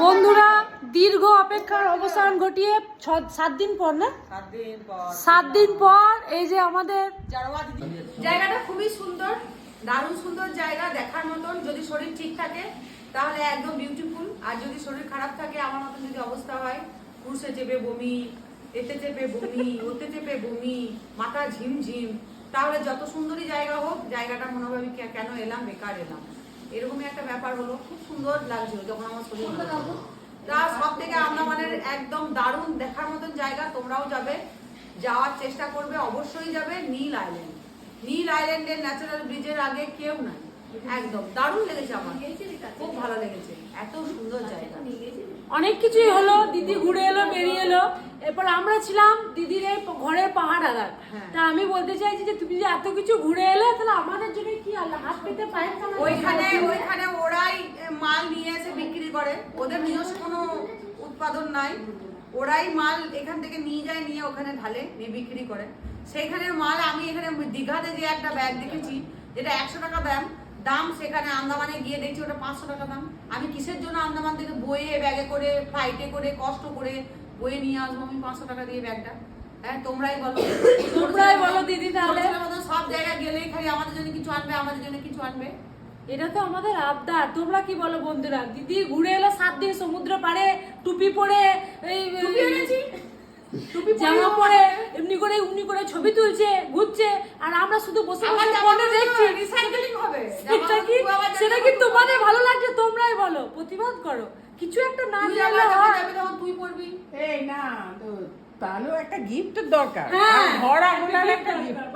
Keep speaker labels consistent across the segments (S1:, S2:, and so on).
S1: বন্ধুরা দীর্ঘ অপেক্ষার অবসান ঘটিয়ে 7 দিন পর না 7 দিন পর এই যে আমাদের
S2: জায়গাটা খুবই সুন্দর, দারুণ সুন্দর জায়গা, দেখার মতন। যদি শরীর ঠিক থাকে তাহলে একদম বিউটিফুল, আর যদি শরীর খারাপ থাকে আমার মতন যদি অবস্থা হয়, পুরুষে চেপে বমি, এতে চেপে বমি, ওতে চেপে বমি, মাথা ঝিমঝিম, তাহলে যত সুন্দরী জায়গা হোক, জায়গাটা মনে হবে আমি কেন এলাম, বেকার এলাম, এরকমই একটা ব্যাপার হলো। খুব সুন্দর লাগছিল যখন আমার শরীর তা সব থেকে আন্দামানের একদম দারুণ দেখার মতন জায়গা। তোমরাও যাবে, যাওয়ার চেষ্টা করবে, অবশ্যই যাবে। নীল আইল্যান্ড, নীল আইল্যান্ডের ন্যাচারাল ব্রিজের আগে কেউ নাই। একদম দারুণ লেগেছে আমার, খুব ভালো লেগেছে, এত সুন্দর জায়গা।
S1: অনেক কিছুই হলো, দিদি ঘুরে এলো, বেরিয়ে এলো। এরপর আমরা ছিলাম দিদির এই ঘরের পাহাড় আঘাত। তা আমি বলতে চাইছি যে তুমি যে এত কিছু ঘুরে এলে, তাহলে আমাদের জন্য কি হাত পেতে পায়?
S2: ওইখানে ওরাই মাল নিয়ে এসে বিক্রি করে, ওদের নিজস্ব কোনো উৎপাদন নাই। ওরাই মাল এখান থেকে নিয়ে যায়, নিয়ে ওখানে ঢালে, নিয়ে বিক্রি করে। সেইখানের মাল আমি এখানে দীঘাতে যে একটা ব্যাগ দেখেছি যেটা 100 টাকা দাম, সেখানে আন্দামানে গিয়ে দেখছি ওটা 500 টাকা দাম। আমি কিসের জন্য আন্দামান থেকে বয়ে ব্যাগে করে, ফ্লাইটে করে, কষ্ট করে বয়ে নিয়ে আসবো আমি 500 টাকা দিয়ে ব্যাগটা? হ্যাঁ, তোমরাই বলো
S1: দিদি। তাহলে
S2: সব জায়গায় গেলেই খালি আমাদের জন্য কিছু আনবে, আমাদের জন্য কিছু আনবে।
S1: এটা তো আমাদের আবদার। তোমরা কি বলো বন্ধুরা? দিদি ঘুরে এলো 7 দিন সমুদ্র পাড়ে, টুপি পরে, এই জামা পরে এমনি করে ছবি তুলছে, ঘুরছে, আর আমরা শুধু বসে বসে দেখছি।
S2: রিসাইক্লিং হবে,
S1: সেটা কি তোমাদের ভালো লাগছে? তোমরাই বলো, প্রতিবাদ করো। কিছু একটা না জানলে
S2: তুই পড়বি,
S3: এই না তো, তাহলেও একটা গিফটের দরকার।
S1: হ্যাঁ,
S3: ঘর আগুলার একটা গিফট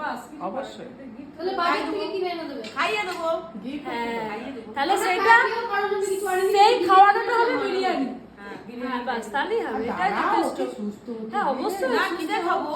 S3: অবশ্যই।
S4: তাহলে বাইরে থেকে কিনে এনে দেবে,
S2: খাইয়ে দেবো।
S1: তাহলে সেটা সেই খাওয়ানোটা হবে বিরিয়ানি। হ্যাঁ, বাস তাহলেই হবে। এটাই যথেষ্ট।
S3: সুস্থ
S1: হ্যাঁ, অবশ্যই।
S2: না, কিনে খাবো।